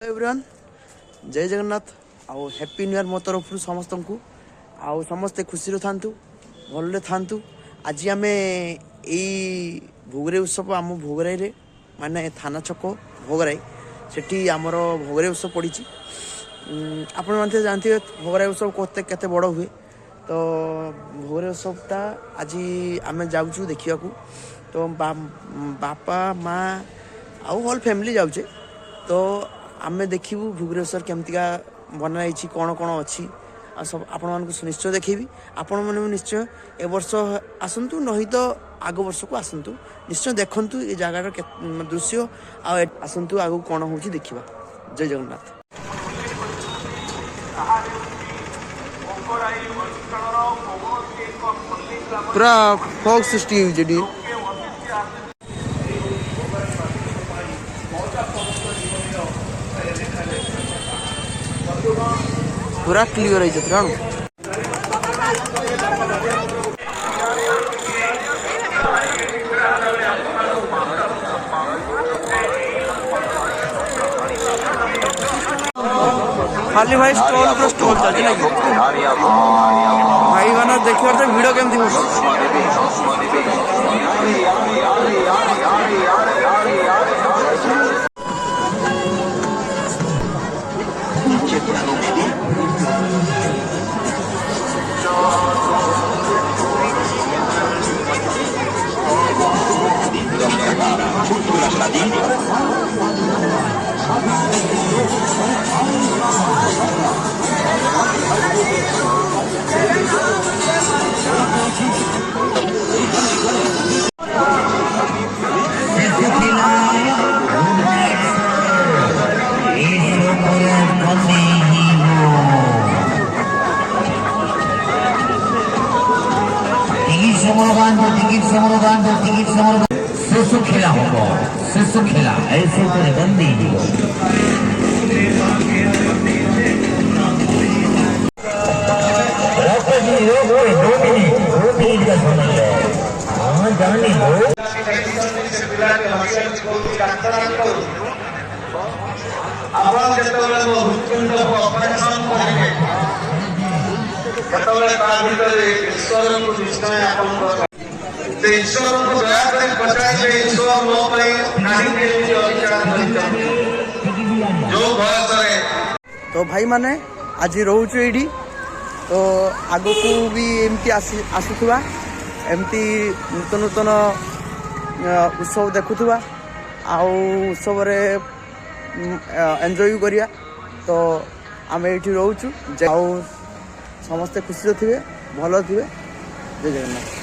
Everyone जय जगन्नाथ आउ happy new year मो तरफ समस्त को आउ समस्ते खुशी था भल था आज आम यही भोगरे उत्सव आम भोगराई रे माने थाना छक भोगराई सेठी आमर भोगराई उत्सव पड़ी आपण मानते जानते भोगराई उत्सव केते बड़ हुए तो भोगराई उत्सवटा आज आम जाऊँ देखा तो बापा माँ आउ होल फैमिली जाऊे तो आमे देखू भुवनेश्वर केमतिका बनाई कौन कौन अच्छी सब आपण मानक निश्चय देखेबी आपण मैंने निश्चय ए वर्ष आसतु नहीं तो आग वर्ष को आसतु निश्चय देखंतु ये जगार दृश्य आसतु आग कौन हो देखा। जय जगन्नाथ। पूरा फॉग सृष्टि हुई पूरा क्लियर है चित्रण खाली भाई स्टॉल पर स्टॉल चलती ना भाई माना देखिए तो वीडियो केमती शिशु खेला होगा शिशु खेला ऐसे तो बंदी तो भाई माने आज रोचु ये तो आग को भी एमती आसुवा एमती नूतन नूतन उत्सव देखुवा उत्सव एंजॉय करिया तो आम ये रोचु समस्ते खुशी थे भल थे। जय जगन्नाथ।